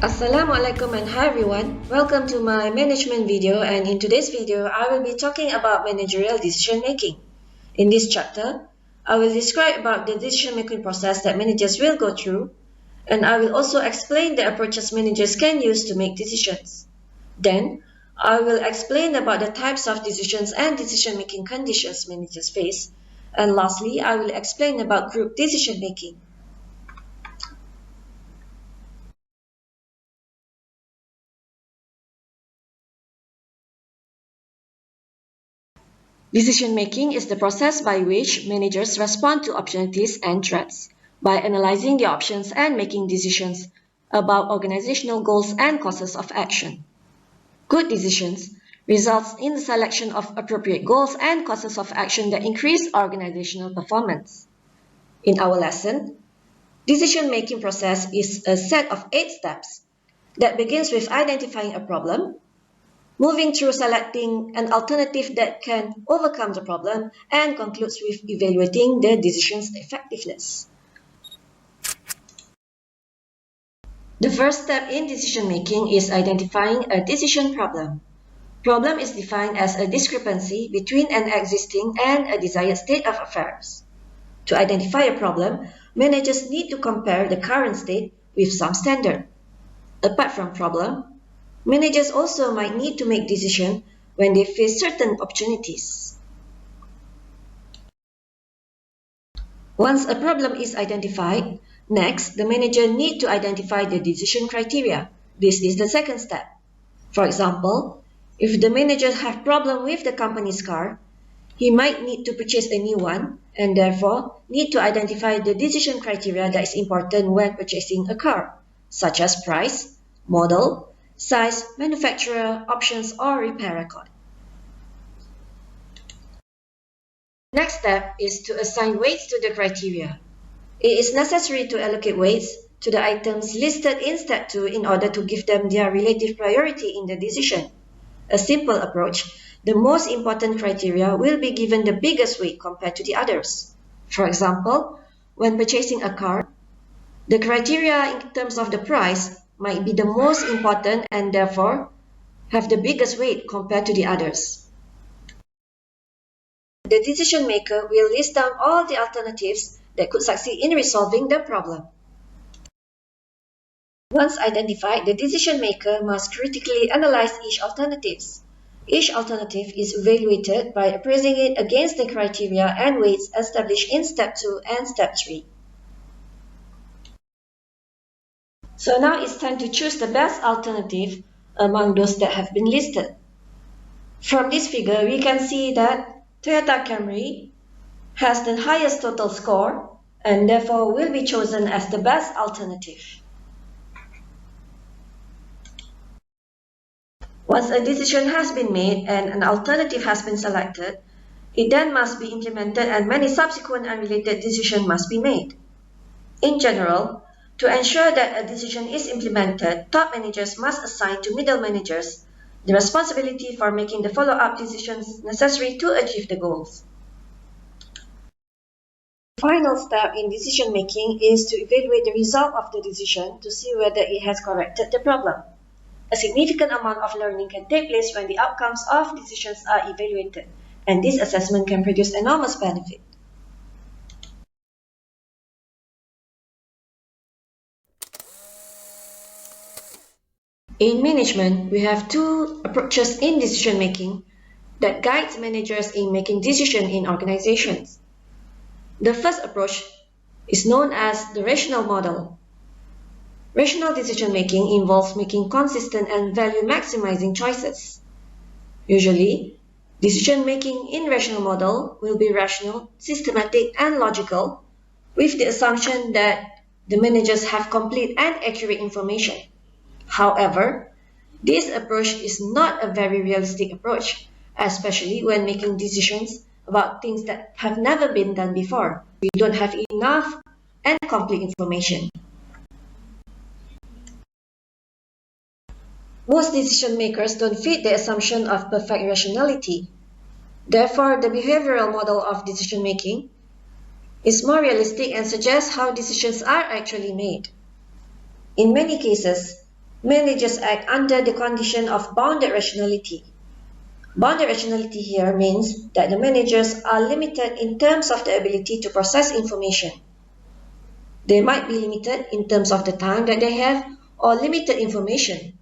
Assalamualaikum and hi everyone. Welcome to my management video, and in today's video I will be talking about managerial decision making. In this chapter, I will describe about the decision making process that managers will go through, and I will also explain the approaches managers can use to make decisions. Then, I will explain about the types of decisions and decision making conditions managers face, and lastly I will explain about group decision making. Decision-making is the process by which managers respond to opportunities and threats by analyzing the options and making decisions about organizational goals and courses of action. Good decisions results in the selection of appropriate goals and courses of action that increase organizational performance. In our lesson, decision-making process is a set of 8 steps that begins with identifying a problem, moving through selecting an alternative that can overcome the problem, and concludes with evaluating the decision's effectiveness. The first step in decision-making is identifying a decision problem. Problem is defined as a discrepancy between an existing and a desired state of affairs. To identify a problem, managers need to compare the current state with some standard. Apart from problem, managers also might need to make decisions when they face certain opportunities. Once a problem is identified, next, the manager needs to identify the decision criteria. This is the second step. For example, if the manager has a problem with the company's car, he might need to purchase a new one and therefore need to identify the decision criteria that is important when purchasing a car, such as price, model, size, manufacturer, options, or repair record. Next step is to assign weights to the criteria. It is necessary to allocate weights to the items listed in step 2 in order to give them their relative priority in the decision. A simple approach, the most important criteria will be given the biggest weight compared to the others. For example, when purchasing a car, the criteria in terms of the price might be the most important and therefore have the biggest weight compared to the others. The decision maker will list down all the alternatives that could succeed in resolving the problem. Once identified, the decision maker must critically analyze each alternative. Each alternative is evaluated by appraising it against the criteria and weights established in step 2 and step 3. So now it's time to choose the best alternative among those that have been listed. From this figure, we can see that Toyota Camry has the highest total score and therefore will be chosen as the best alternative. Once a decision has been made and an alternative has been selected, it then must be implemented and many subsequent unrelated decisions must be made. In general, to ensure that a decision is implemented, top managers must assign to middle managers the responsibility for making the follow-up decisions necessary to achieve the goals. The final step in decision-making is to evaluate the result of the decision to see whether it has corrected the problem. A significant amount of learning can take place when the outcomes of decisions are evaluated, and this assessment can produce enormous benefit. In management, we have 2 approaches in decision-making that guides managers in making decisions in organizations. The first approach is known as the rational model. Rational decision-making involves making consistent and value-maximizing choices. Usually, decision-making in rational model will be rational, systematic, and logical, with the assumption that the managers have complete and accurate information. However, this approach is not a very realistic approach, especially when making decisions about things that have never been done before. We don't have enough and complete information. Most decision makers don't fit the assumption of perfect rationality. Therefore, the behavioral model of decision making is more realistic and suggests how decisions are actually made. In many cases, Managers act under the condition of bounded rationality. Bounded rationality here means that the managers are limited in terms of the ability to process information. They might be limited in terms of the time that they have or limited information.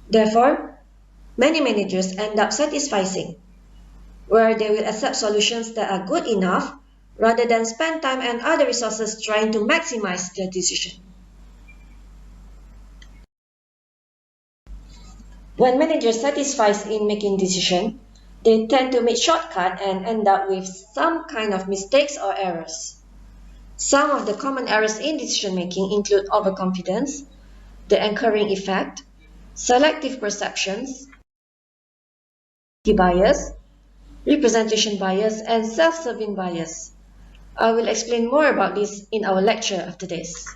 Therefore, many managers end up satisficing, where they will accept solutions that are good enough rather than spend time and other resources trying to maximize their decision. When managers satisfy in making decisions, they tend to make shortcuts and end up with some kind of mistakes or errors. Some of the common errors in decision making include overconfidence, the anchoring effect, selective perceptions, bias, representation bias, and self-serving bias. I will explain more about this in our lecture after this.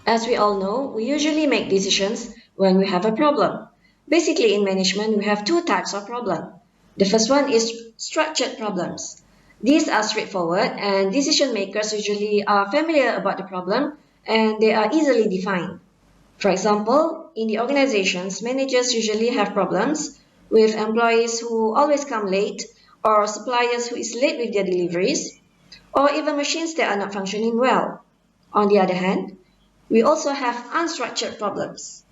As we all know, we usually make decisions when we have a problem. Basically, in management, we have two types of problem. The first one is structured problems. These are straightforward and decision makers usually are familiar about the problem and they are easily defined. For example, in the organizations, managers usually have problems with employees who always come late or suppliers who is late with their deliveries or even machines that are not functioning well. On the other hand, we also have unstructured problems.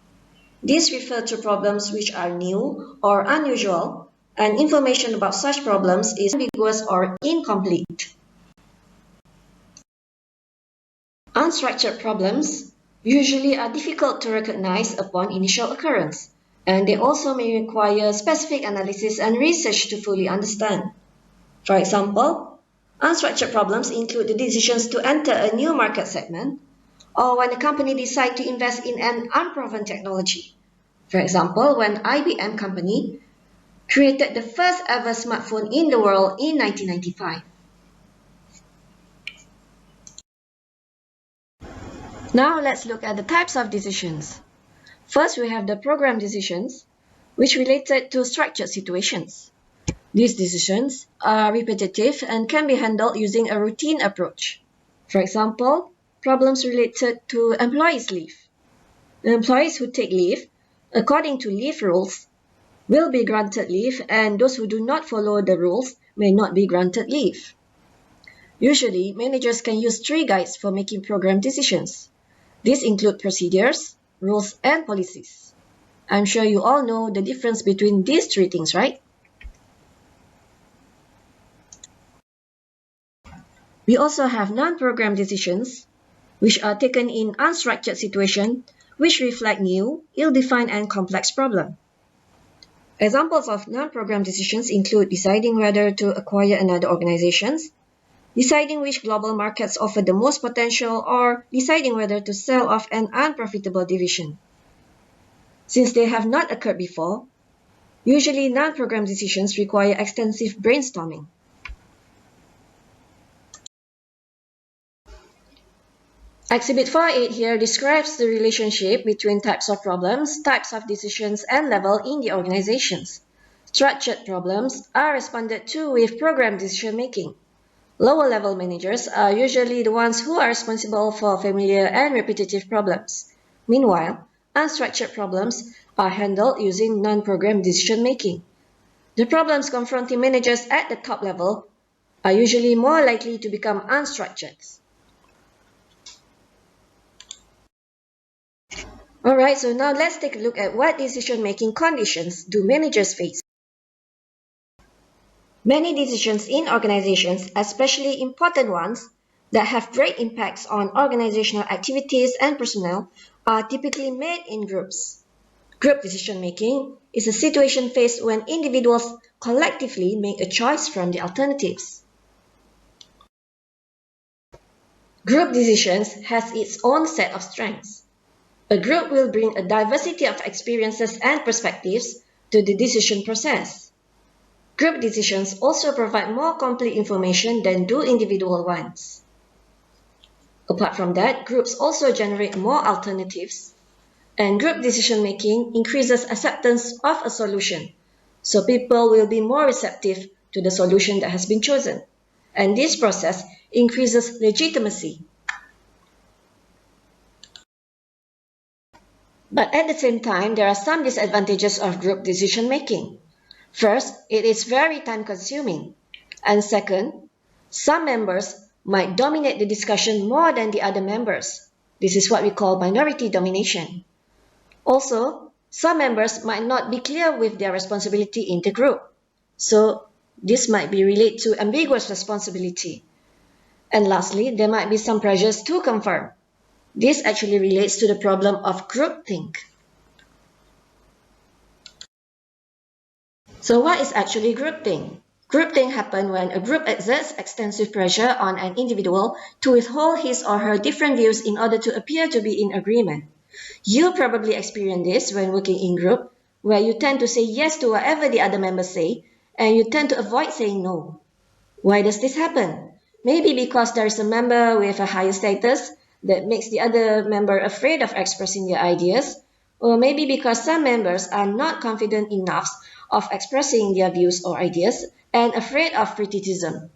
These refer to problems which are new or unusual, and information about such problems is ambiguous or incomplete. Unstructured problems usually are difficult to recognize upon initial occurrence, and they also may require specific analysis and research to fully understand. For example, unstructured problems include the decisions to enter a new market segment, or when a company decides to invest in an unproven technology. For example, when IBM company created the first ever smartphone in the world in 1995. Now let's look at the types of decisions. First, we have the program decisions, which related to structured situations. These decisions are repetitive and can be handled using a routine approach. For example, problems related to employees' leave. The employees who take leave, according to leave rules, will be granted leave, and those who do not follow the rules may not be granted leave. Usually, managers can use three guides for making program decisions. These include procedures, rules, and policies. I'm sure you all know the difference between these three things, right? We also have non-program decisions, which are taken in unstructured situations, which reflect new, ill-defined, and complex problems. Examples of non-program decisions include deciding whether to acquire another organization, deciding which global markets offer the most potential, or deciding whether to sell off an unprofitable division. Since they have not occurred before, usually non-program decisions require extensive brainstorming. Exhibit 4.8 here describes the relationship between types of problems, types of decisions, and level in the organizations. Structured problems are responded to with program decision making. Lower level managers are usually the ones who are responsible for familiar and repetitive problems. Meanwhile, unstructured problems are handled using non-program decision making. The problems confronting managers at the top level are usually more likely to become unstructured. Alright, so now let's take a look at what decision-making conditions do managers face. Many decisions in organizations, especially important ones that have great impacts on organizational activities and personnel, are typically made in groups. Group decision-making is a situation faced when individuals collectively make a choice from the alternatives. Group decisions has its own set of strengths. A group will bring a diversity of experiences and perspectives to the decision process. Group decisions also provide more complete information than do individual ones. Apart from that, groups also generate more alternatives, and group decision-making increases acceptance of a solution, so people will be more receptive to the solution that has been chosen. and this process increases legitimacy. But at the same time, there are some disadvantages of group decision making. First, it is very time consuming. And second, some members might dominate the discussion more than the other members. This is what we call minority domination. Also, some members might not be clear with their responsibility in the group. So, this might be related to ambiguous responsibility. And lastly, there might be some pressures to conform. This actually relates to the problem of groupthink. So what is actually groupthink? Groupthink happens when a group exerts extensive pressure on an individual to withhold his or her different views in order to appear to be in agreement. You probably experience this when working in group, where you tend to say yes to whatever the other members say, and you tend to avoid saying no. Why does this happen? Maybe because there is a member with a higher status that makes the other member afraid of expressing their ideas, or maybe because some members are not confident enough of expressing their views or ideas and afraid of criticism.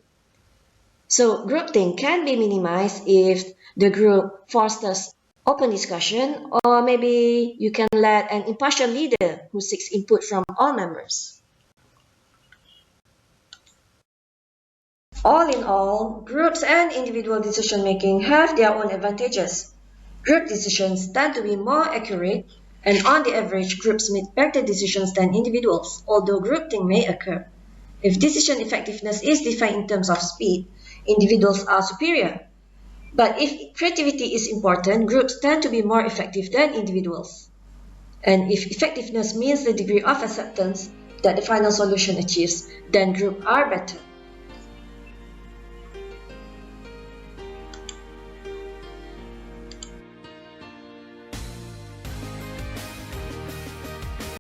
So groupthink can be minimized if the group fosters open discussion, or maybe you can let an impartial leader who seeks input from all members. All in all, groups and individual decision making have their own advantages. Group decisions tend to be more accurate, and on the average, groups make better decisions than individuals, although groupthink may occur. If decision effectiveness is defined in terms of speed, individuals are superior. But if creativity is important, groups tend to be more effective than individuals. And if effectiveness means the degree of acceptance that the final solution achieves, then groups are better.